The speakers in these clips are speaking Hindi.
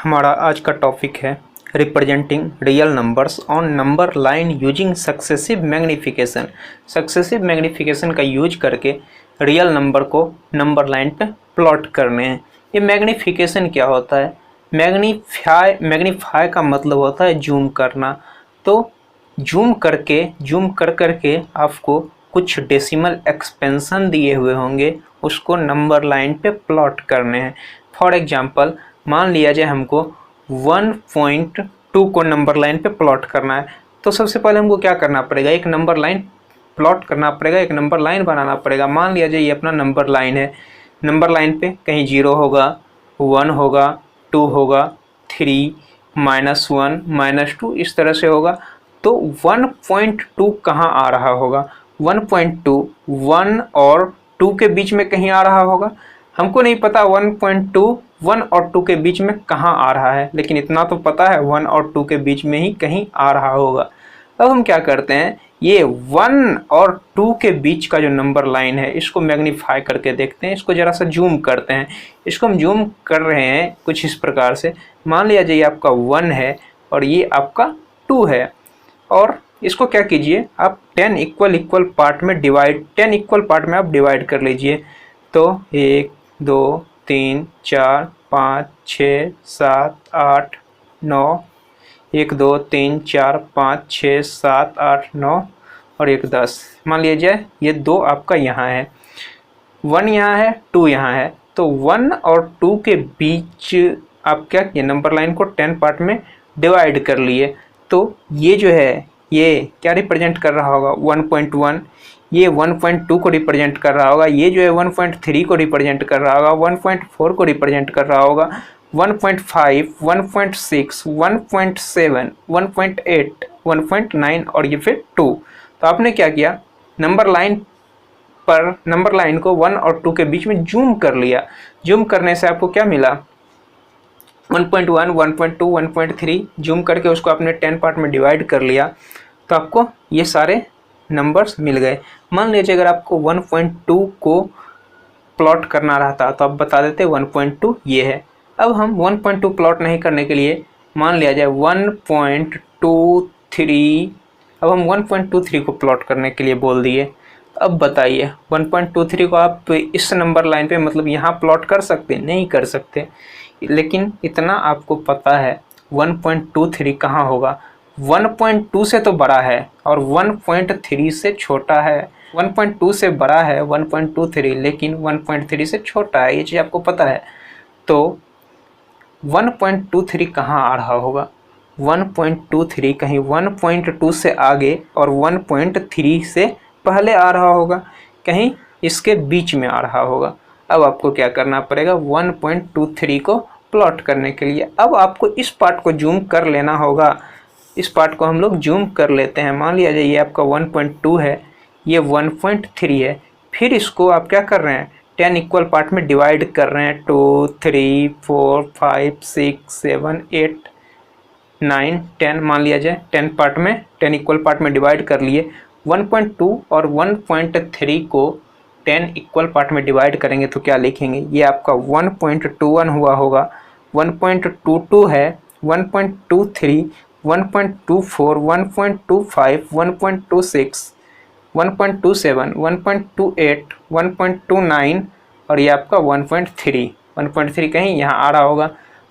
हमारा आज का टॉपिक है representing real numbers on number line using successive magnification. Successive magnification का यूज करके रियल नंबर को नंबर लाइन पे प्लॉट करने हैं। ये मैग्नीफिकेशन क्या होता है? मैग्नीफाई का मतलब होता है जूम करना। तो जूम कर करके आपको कुछ डेसिमल एक्सपेंशन दिए हुए होंगे, उसको नंबर लाइन पे प्लॉट करने हैं। फॉर एग्जांपल मान लिया जाए हमको 1.2 को नंबर लाइन पे प्लॉट करना है, तो सबसे पहले हमको क्या करना पड़ेगा? एक नंबर लाइन प्लॉट करना पड़ेगा, एक नंबर लाइन बनाना पड़ेगा। मान लिया जाए ये अपना नंबर लाइन है। नंबर लाइन पे कहीं 0 होगा, 1 होगा, 2 होगा, 3, -1, -2 इस तरह से होगा। तो 1.2 कहाँ आ रहा होगा? 1.2 1 और 2 के बीच में कहीं आ रहा होगा। हमको नहीं पता 1.2 1 और 2 के बीच में कहाँ आ रहा है, लेकिन इतना तो पता है 1 और 2 के बीच में ही कहीं आ रहा होगा। अब हम क्या करते हैं, ये 1 और 2 के बीच का जो नंबर लाइन है इसको मैग्नीफाई करके देखते हैं। इसको ज़रा सा जूम करते हैं। इसको हम जूम कर रहे हैं कुछ इस प्रकार से। मान लिया जाए आपका 1 है और ये आपका 2 है, और इसको क्या कीजिए आप 10 इक्वल पार्ट में आप डिवाइड कर लीजिए। तो 1 2 3 4 5 6 7 8 9, 1 2 3 4 5 6 7 8 9 और 1 10। मान लीजिए ये 2 आपका यहाँ है, 1 यहाँ है, 2 यहाँ है। तो 1 और 2 के बीच आप क्या किए, नंबर लाइन को 10 पार्ट में डिवाइड कर लिए। तो ये जो है ये क्या रिप्रेजेंट कर रहा होगा? 1.1। ये 1.2 को रिप्रेजेंट कर रहा होगा। ये जो है 1.3 को रिप्रेजेंट कर रहा होगा, 1.4 को रिप्रेजेंट कर रहा होगा, 1.5, 1.6, 1.7, 1.8, 1.9 और ये फिर 2। तो आपने क्या किया, नंबर लाइन को 1 और 2 के बीच में जूम कर लिया। जूम करने से आपको क्या मिला? 1.1, 1.2, 1.3 जूम करके उसको आपने 10 पार्ट में डिवाइड कर लिया, तो आपको ये सारे नंबर्स मिल गए। मान लीजिए अगर आपको 1.2 को प्लॉट करना रहता तो आप बता देते 1.2 ये है। अब हम 1.2 प्लॉट नहीं करने के लिए मान लिया जाए 1.23। अब हम 1.23 को प्लॉट करने के लिए बोल दिए। अब बताइए 1.23 को आप इस नंबर लाइन पे मतलब यहाँ प्लॉट कर सकते? नहीं कर सकते। लेकिन इतना आपको पता है 1.23 कहाँ होगा? 1.2 से तो बड़ा है और 1.3 से छोटा है। 1.2 से बड़ा है 1.23, लेकिन 1.3 से छोटा है, ये चीज़ आपको पता है। तो 1.23 कहाँ आ रहा होगा? 1.23 कहीं 1.2 से आगे और 1.3 से पहले आ रहा होगा, कहीं इसके बीच में आ रहा होगा। अब आपको क्या करना पड़ेगा? 1.23 को प्लॉट करने के लिए अब आपको इस पार्ट को जूम कर लेना होगा। इस पार्ट को हम लोग जूम कर लेते हैं। मान लिया जाए ये आपका 1.2 है, ये 1.3 है। फिर इसको आप क्या कर रहे हैं? 10 इक्वल पार्ट में डिवाइड कर रहे हैं। 2 3 4 5 6 7 8 9 10। मान लिया जाए 10 पार्ट में 10 इक्वल पार्ट में डिवाइड कर लिए। 1.2 और 1.3 को 10 इक्वल पार्ट में डिवाइड करेंगे तो क्या लिखेंगे? ये आपका 1.21 हुआ होगा, 1.22 है, 1.23, 1.24, 1.25, 1.26, 1.27, 1.28, 1.29 और ये आपका 1.3 कहीं यहाँ आ रहा होगा।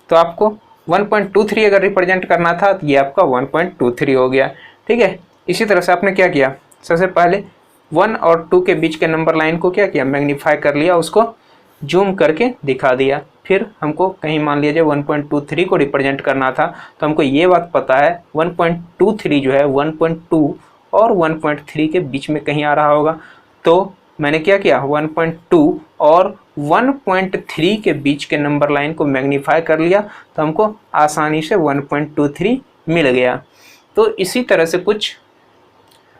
तो आपको 1.23 अगर रिप्रेजेंट करना था तो ये आपका 1.23 हो गया। ठीक है। इसी तरह से आपने क्या किया, सबसे पहले 1 और 2 के बीच के नंबर लाइन को क्या किया? मैग्नीफाई कर लिया, उसको जूम करके दिखा दिया। फिर हमको कहीं मान लिया जाए 1.23 को रिप्रेजेंट करना था, तो हमको ये बात पता है 1.23 जो है 1.2 और 1.3 के बीच में कहीं आ रहा होगा। तो मैंने क्या किया, 1.2 और 1.3 के बीच के नंबर लाइन को मैग्नीफाई कर लिया, तो हमको आसानी से 1.23 मिल गया। तो इसी तरह से कुछ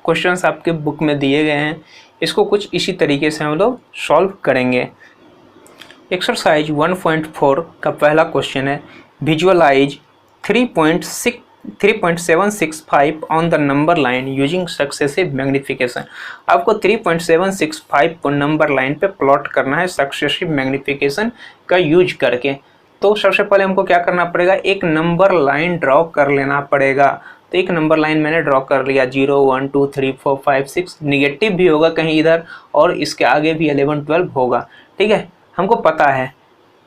क्वेश्चंस आपके बुक में दिए गए हैं, इसको कुछ इसी तरीके से हम लोग सॉल्व करेंगे। एक्सरसाइज 1.4 का पहला क्वेश्चन है, visualise 3.765 on the number line using successive magnification. आपको 3.765 को नंबर लाइन पे प्लॉट करना है सक्सेसिव मैग्नीफिकेशन का यूज करके। तो सबसे पहले हमको क्या करना पड़ेगा, एक नंबर लाइन ड्रॉ कर लेना पड़ेगा। तो एक नंबर लाइन मैंने ड्रॉ कर लिया, 0 1 2 3 4 5 6, निगेटिव भी होगा कहीं इधर और इसके आगे भी 11 12 होगा। ठीक है, हमको पता है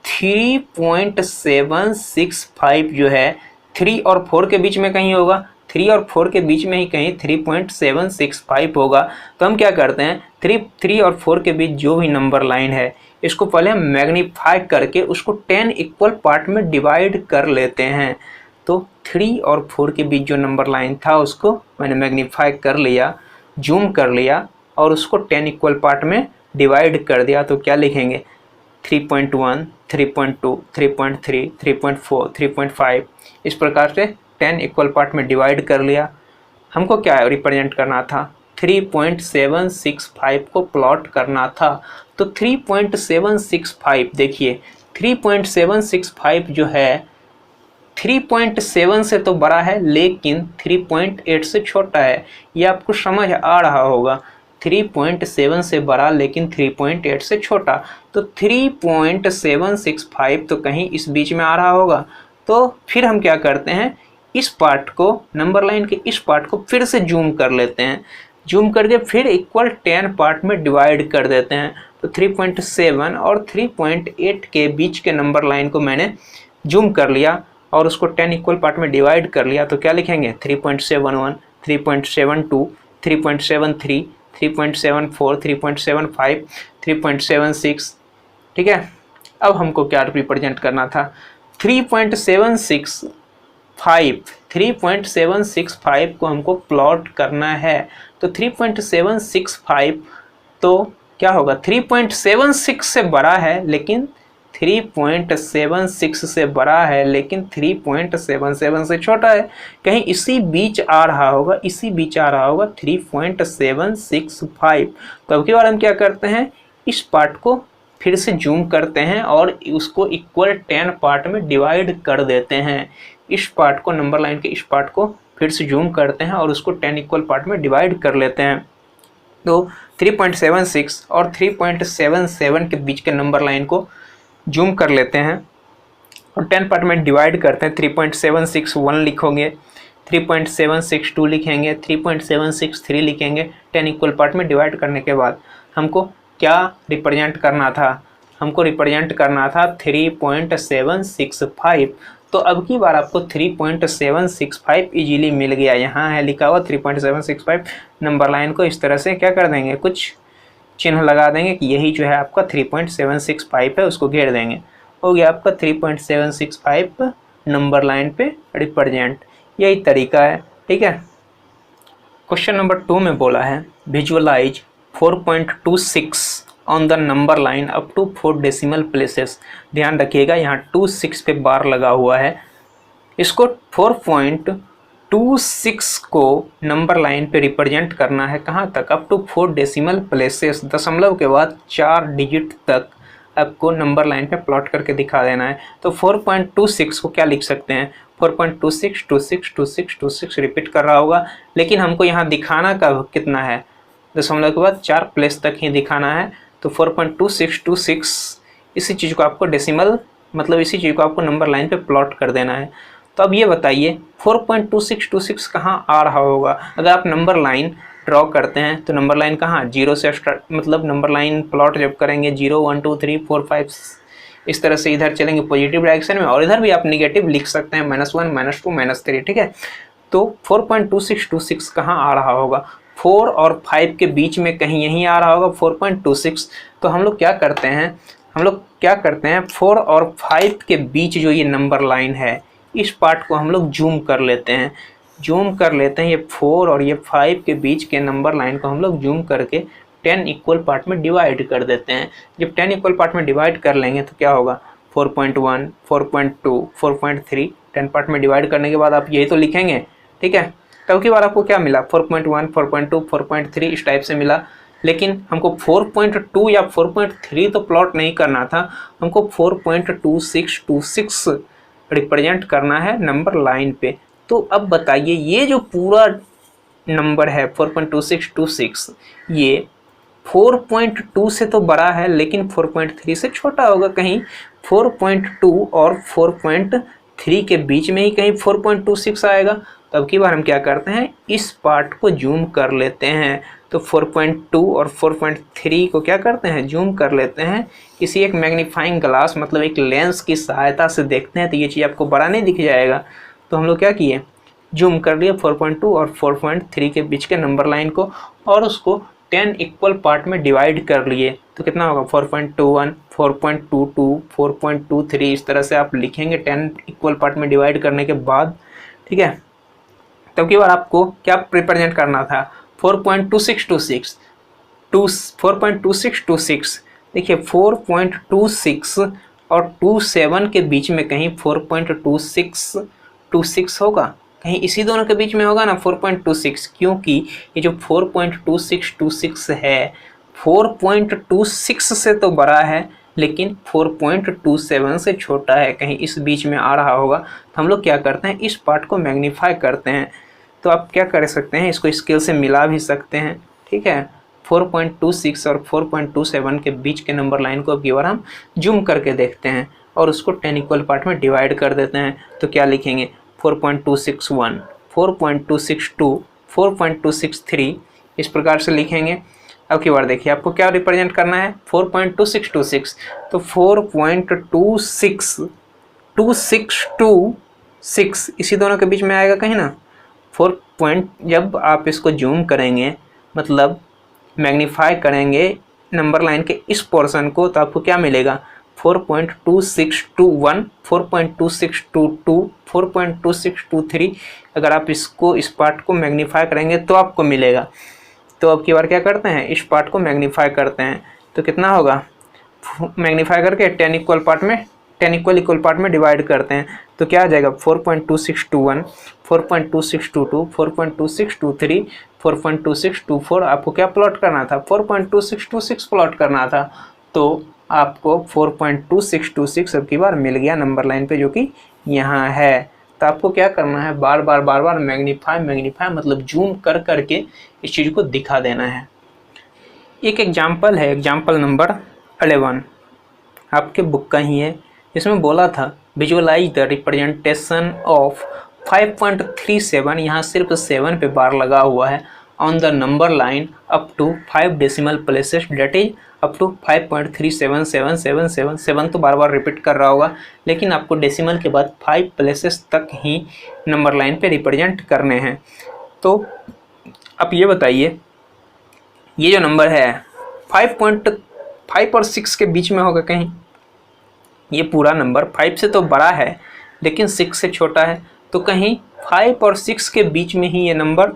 3.765 जो है 3 और 4 के बीच में कहीं होगा, 3 और 4 के बीच में ही कहीं 3.765 होगा। तो हम क्या करते हैं, 3 और 4 के बीच जो भी नंबर लाइन है इसको पहले हम मैग्नीफाई करके उसको 10 इक्वल पार्ट में डिवाइड कर लेते हैं। तो 3 और 4 के बीच जो नंबर लाइन था उसको मैंने मैग्नीफाई कर लिया, जूम कर लिया और उसको 10 इक्वल पार्ट में डिवाइड कर दिया। तो क्या लिखेंगे, 3.1 3.2 3.3 3.4 3.5, इस प्रकार से 10 इक्वल पार्ट में डिवाइड कर लिया। हमको क्या रिप्रेजेंट करना था, 3.765 को प्लॉट करना था। तो 3.765 देखिए, 3.765 जो है 3.7 से तो बड़ा है लेकिन 3.8 से छोटा है, ये आपको समझ आ रहा होगा। 3.7 से बड़ा लेकिन 3.8 से छोटा, तो 3.765 तो कहीं इस बीच में आ रहा होगा। तो फिर हम क्या करते हैं, इस पार्ट को, नंबर लाइन के इस पार्ट को फिर से जूम कर लेते हैं, जूम करके फिर इक्वल 10 पार्ट में डिवाइड कर देते हैं। तो 3.7 और 3.8 के बीच के नंबर लाइन को मैंने जूम कर लिया और उसको 10 इक्वल पार्ट में डिवाइड कर लिया। तो क्या लिखेंगे, 3.71 3.72 3.73 3.74 3.75 3.76। ठीक है, अब हमको क्या रिप्रेजेंट करना था, 3.765 को हमको प्लॉट करना है। तो 3.765 तो क्या होगा, 3.76 से बड़ा है लेकिन 3.76 से बड़ा है लेकिन 3.77 से छोटा है, कहीं इसी बीच आ रहा होगा, इसी बीच आ रहा होगा 3.765। तो अब की बार हम क्या करते हैं, इस पार्ट को फिर से जूम करते हैं और उसको इक्वल 10 पार्ट में डिवाइड कर देते हैं। इस पार्ट को, नंबर लाइन के इस पार्ट को फिर से जूम करते हैं और उसको 10 इक्वल पार्ट में डिवाइड कर लेते हैं। तो 3.76 और 3.77 के बीच के नंबर लाइन को जूम कर लेते हैं और 10 पार्ट में डिवाइड करते हैं। 3.761 लिखोगे, 3.762 लिखेंगे, 3.763 लिखेंगे। 10 इक्वल पार्ट में डिवाइड करने के बाद हमको क्या रिप्रेजेंट करना था, हमको रिप्रेजेंट करना था 3.765। तो अब की बार आपको 3.765 इजीली मिल गया, यहाँ है लिखा हुआ 3.765। नंबर लाइन को इस तरह से क्या कर देंगे, कुछ चिन्ह लगा देंगे कि यही जो है आपका 3.765 है, उसको घेर देंगे, हो गया आपका 3.765 नंबर लाइन पे रिप्रेजेंट। यही तरीका है। ठीक है, क्वेश्चन नंबर 2 में बोला है visualise 4.26 on the number line up to 4 decimal places. ध्यान रखिएगा यहाँ 26 पे बार लगा हुआ है, इसको 4.26 को नंबर लाइन पे रिप्रेजेंट करना है कहाँ तक, अप टू 4 डेसिमल प्लेसेस, दशमलव के बाद 4 डिजिट तक आपको नंबर लाइन पे प्लॉट करके दिखा देना है। तो 4.26 को क्या लिख सकते हैं, 4.26 26 26 26 रिपीट कर रहा होगा, लेकिन हमको यहाँ दिखाना का कितना है, दशमलव के बाद 4 प्लेस तक ही दिखाना है। तो 4.2626 इसी चीज़ को आपको डेसिमल, मतलब इसी चीज़ को आपको नंबर लाइन पे प्लॉट कर देना है। तो अब ये बताइए 4.2626 कहाँ आ रहा होगा। अगर आप नंबर लाइन ड्रॉ करते हैं तो नंबर लाइन कहाँ, 0 से स्टार्ट, मतलब नंबर लाइन प्लॉट जब करेंगे 0 1 2 3 4 5 इस तरह से इधर चलेंगे पॉजिटिव डायरेक्शन में, और इधर भी आप निगेटिव लिख सकते हैं, -1 -2 -3। ठीक है, तो 4.2626 कहाँ आ रहा होगा, 4 और 5 के बीच में कहीं यहीं आ रहा होगा 4.26। तो हम लोग क्या करते हैं, 4 और 5 के बीच जो ये नंबर लाइन है इस पार्ट को हम लोग जूम कर लेते हैं, ये 4 और ये 5 के बीच के नंबर लाइन को हम लोग जूम करके 10 इक्वल पार्ट में डिवाइड कर देते हैं। जब 10 इक्वल पार्ट में डिवाइड कर लेंगे तो क्या होगा, 4.1 4.2 4.3 10 पार्ट में डिवाइड करने के बाद आप यही तो लिखेंगे। ठीक है, तब की बार आपको क्या मिला, 4.1 4.2 4.3 इस टाइप से मिला, लेकिन हमको 4.2 या 4.3 तो प्लॉट नहीं करना था, हमको 4.2626 रिप्रेजेंट करना है नंबर लाइन पे। तो अब बताइए ये जो पूरा नंबर है 4.2626 ये 4.2 से तो बड़ा है लेकिन 4.3 से छोटा होगा, कहीं 4.2 और 4.3 के बीच में ही कहीं 4.26 आएगा। तो अब की बार हम क्या करते हैं, इस पार्ट को जूम कर लेते हैं। तो 4.2 और 4.3 को क्या करते हैं, जूम कर लेते हैं। किसी एक मैग्नीफाइंग ग्लास मतलब एक लेंस की सहायता से देखते हैं तो ये चीज़ आपको बड़ा नहीं दिख जाएगा। तो हम लोग क्या किए, जूम कर लिए 4.2 और 4.3 के बीच के नंबर लाइन को और उसको 10 इक्वल पार्ट में डिवाइड कर लिए। तो कितना होगा, 4.21, 4.22, 4.23, इस तरह से आप लिखेंगे 10 इक्वल पार्ट में डिवाइड करने के बाद। ठीक है, तब की बार आपको क्या रिप्रेजेंट करना था, 4.2626 4.2626। देखिए 4.26 और 27 के बीच में कहीं 4.2626 होगा, कहीं इसी दोनों के बीच में होगा ना 4.26, क्योंकि ये जो 4.2626 है 4.26 से तो बड़ा है लेकिन 4.27 से छोटा है, कहीं इस बीच में आ रहा होगा। तो हम लोग क्या करते हैं, इस पार्ट को मैग्नीफाई करते हैं। तो आप क्या कर सकते हैं, इसको स्केल से मिला भी सकते हैं। ठीक है, 4.26 और 4.27 के बीच के नंबर लाइन को अब की बार हम जूम करके देखते हैं और उसको 10 इक्वल पार्ट में डिवाइड कर देते हैं। तो क्या लिखेंगे, 4.261, 4.262, 4.263, इस प्रकार से लिखेंगे। अब की बार देखिए आपको क्या रिप्रेजेंट करना है, 4.2626, तो 4.26226 इसी दोनों के बीच में आएगा कहीं ना। जब आप इसको जूम करेंगे मतलब मैग्नीफाई करेंगे नंबर लाइन के इस पोर्शन को, तो आपको क्या मिलेगा, 4.2621, 4.2622, 4.2623। अगर आप इसको इस पार्ट को मैग्नीफाई करेंगे तो आपको मिलेगा। तो अब की बार क्या करते हैं, इस पार्ट को मैग्नीफाई करते हैं तो कितना होगा, मैग्नीफाई करके 10 इक्वल पार्ट में डिवाइड करते हैं। तो क्या आ जाएगा, 4.2621, 4.2622, 4.2623, 4.2624। आपको क्या प्लॉट करना था, 4.2626 प्लॉट करना था। तो आपको 4.2626 अब की बार मिल गया नंबर लाइन पे, जो कि यहाँ है। तो आपको क्या करना है, बार बार मैग्नीफाई मतलब जूम कर करके इस चीज़ को दिखा देना है। एक एग्जाम्पल है, एग्जाम्पल नंबर 11 आपके बुक का ही है। इसमें बोला था विजुअलाइज द रिप्रेजेंटेशन ऑफ 5.37, यहाँ सिर्फ 7 पे बार लगा हुआ है, on the number line up to 5 decimal places, that is up to 5.377777। तो बार बार रिपीट कर रहा होगा, लेकिन आपको डेसिमल के बाद 5 प्लेसेस तक ही नंबर लाइन पे रिप्रेजेंट करने हैं। तो आप ये बताइए, ये जो नंबर है 5.5 और 6 के बीच में होगा कहीं, ये पूरा नंबर 5 से तो बड़ा है लेकिन 6 से छोटा है, तो कहीं 5 और 6 के बीच में ही ये नंबर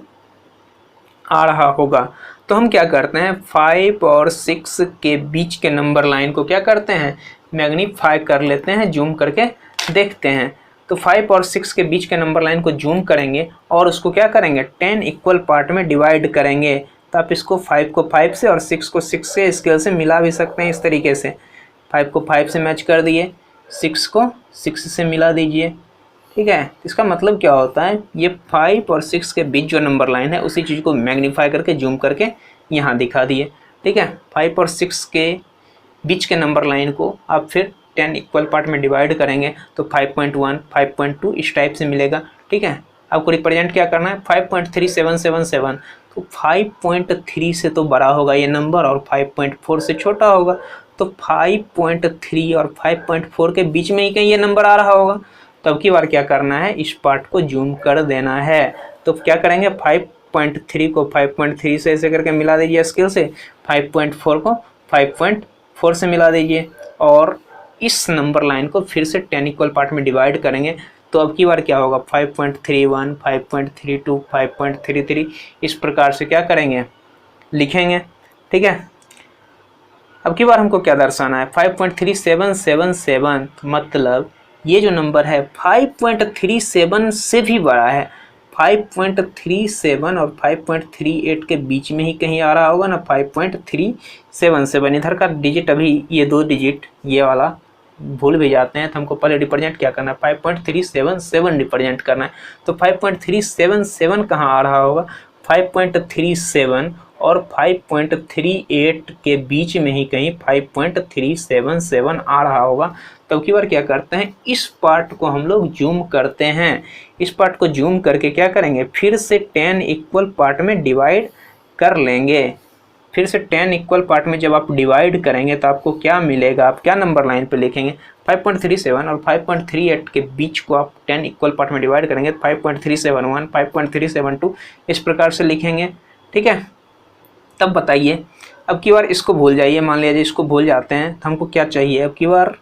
आ रहा होगा। तो हम क्या करते हैं, 5 और 6 के बीच के नंबर लाइन को क्या करते हैं, मैग्नीफाई कर लेते हैं, जूम करके देखते हैं। तो 5 और 6 के बीच के नंबर लाइन को जूम करेंगे और उसको क्या करेंगे, 10 इक्वल पार्ट में डिवाइड करेंगे। तो आप इसको 5 को 5 से और 6 को 6 से स्केल से मिला भी सकते हैं इस तरीके से। 5 को 5 से मैच कर दिए, 6 को 6 से मिला दीजिए। ठीक है, इसका मतलब क्या होता है, ये 5 और 6 के बीच जो नंबर लाइन है उसी चीज़ को मैग्नीफाई करके जूम करके यहाँ दिखा दिए। ठीक है, 5 और 6 के बीच के नंबर लाइन को आप फिर 10 इक्वल पार्ट में डिवाइड करेंगे तो 5.1, 5.2 इस टाइप से मिलेगा। ठीक है, आपको रिप्रेजेंट क्या करना है, 5.3777। तो 5.3 से तो बड़ा होगा ये नंबर और 5.4 से छोटा होगा। तो 5.3 और 5.4 के बीच में ही कहीं ये नंबर आ रहा होगा। तो अब की बार क्या करना है, इस पार्ट को जूम कर देना है। तो क्या करेंगे, 5.3 को 5.3 से ऐसे करके मिला दीजिए स्केल से, 5.4 को 5.4 से मिला दीजिए और इस नंबर लाइन को फिर से 10 इक्वल पार्ट में डिवाइड करेंगे। तो अब की बार क्या होगा, 5.31, 5.32, 5.33 इस प्रकार से क्या करेंगे, लिखेंगे। ठीक है, अब की बार हमको क्या दर्शाना है, 5.3777, मतलब ये जो नंबर है 5.37 से भी बड़ा है। 5.37 और 5.38 के बीच में ही कहीं आ रहा होगा ना 5.377। इधर का डिजिट अभी ये 2 डिजिट ये वाला भूल भी जाते हैं, तो हमको पहले रिप्रेजेंट क्या करना है, 5.377 रिप्रेजेंट करना है। तो 5.377 कहाँ आ रहा होगा, 5.37 और 5.38 के बीच में ही कहीं 5.377 आ रहा होगा। तो अब की बार क्या करते हैं, इस पार्ट को हम लोग जूम करते हैं। इस पार्ट को जूम करके क्या करेंगे, फिर से 10 इक्वल पार्ट में डिवाइड कर लेंगे। फिर से 10 इक्वल पार्ट में जब आप डिवाइड करेंगे तो आपको क्या मिलेगा, आप क्या नंबर लाइन पे लिखेंगे, 5.37 और 5.38 के बीच को आप 10 इक्वल पार्ट में डिवाइड करेंगे तो 5.371, 5.372 इस प्रकार से लिखेंगे। ठीक है, तब बताइए, अब की बार इसको भूल जाइए, मान लीजिए इसको भूल जाते हैं तो हमको क्या चाहिए, अब की बार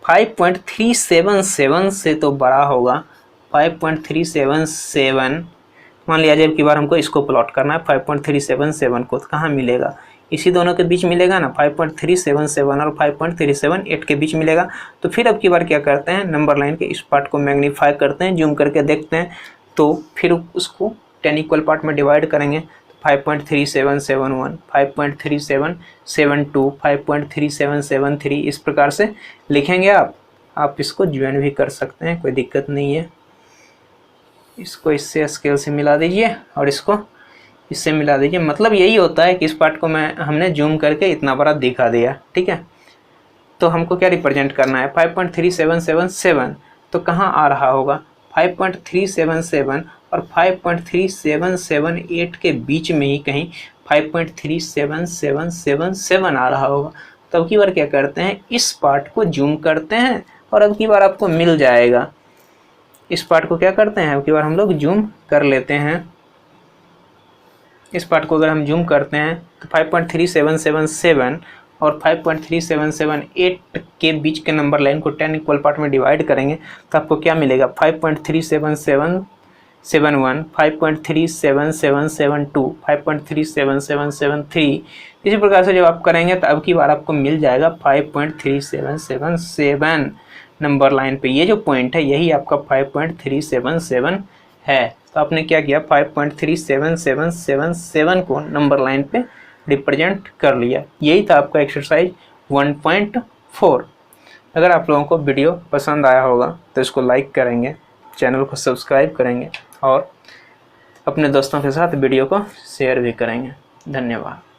5.377 से तो बड़ा होगा 5.377, मान लिया जब की बार हमको इसको प्लॉट करना है 5.377 को, तो कहाँ मिलेगा, इसी दोनों के बीच मिलेगा ना, 5.377 और 5.378 के बीच मिलेगा। तो फिर अब की बार क्या करते हैं, नंबर लाइन के इस पार्ट को मैग्नीफाई करते हैं, जूम करके देखते हैं, तो फिर उसको 10 इक्वल पार्ट में डिवाइड करेंगे, 5.3771, 5.3772, 5.3773 इस प्रकार से लिखेंगे। आप इसको ज्वाइन भी कर सकते हैं, कोई दिक्कत नहीं है। इसको इससे स्केल से मिला दीजिए और इसको इससे मिला दीजिए। मतलब यही होता है कि इस पार्ट को हमने जूम करके इतना बड़ा दिखा दिया। ठीक है, तो हमको क्या रिप्रेजेंट करना है, 5.3777 तो कहाँ आ रहा होगा, 5.377 और 5.3778 के बीच में ही कहीं 5.37777 आ रहा होगा। तो अब की बार क्या करते हैं, इस पार्ट को जूम करते हैं और अब की बार आपको मिल जाएगा। इस पार्ट को क्या करते हैं, अब की बार हम लोग जूम कर लेते हैं। इस पार्ट को अगर हम जूम करते हैं तो 5.3777 और 5.3778 के बीच के नंबर लाइन को 10 इक्वल पार्ट में डिवाइड करेंगे तो आपको क्या मिलेगा, 5.37771, 5.37772, 5.37773। इसी प्रकार से जब आप करेंगे तो अब की बार आपको मिल जाएगा 5.3777 नंबर लाइन पे। ये जो पॉइंट है यही आपका 5.377 है। तो आपने क्या किया, 5.37777 को नंबर लाइन पे रिप्रेजेंट कर लिया। यही था आपका एक्सरसाइज 1.4। अगर आप लोगों को वीडियो पसंद आया होगा तो इसको लाइक करेंगे, चैनल को सब्सक्राइब करेंगे और अपने दोस्तों के साथ वीडियो को शेयर भी करेंगे। धन्यवाद।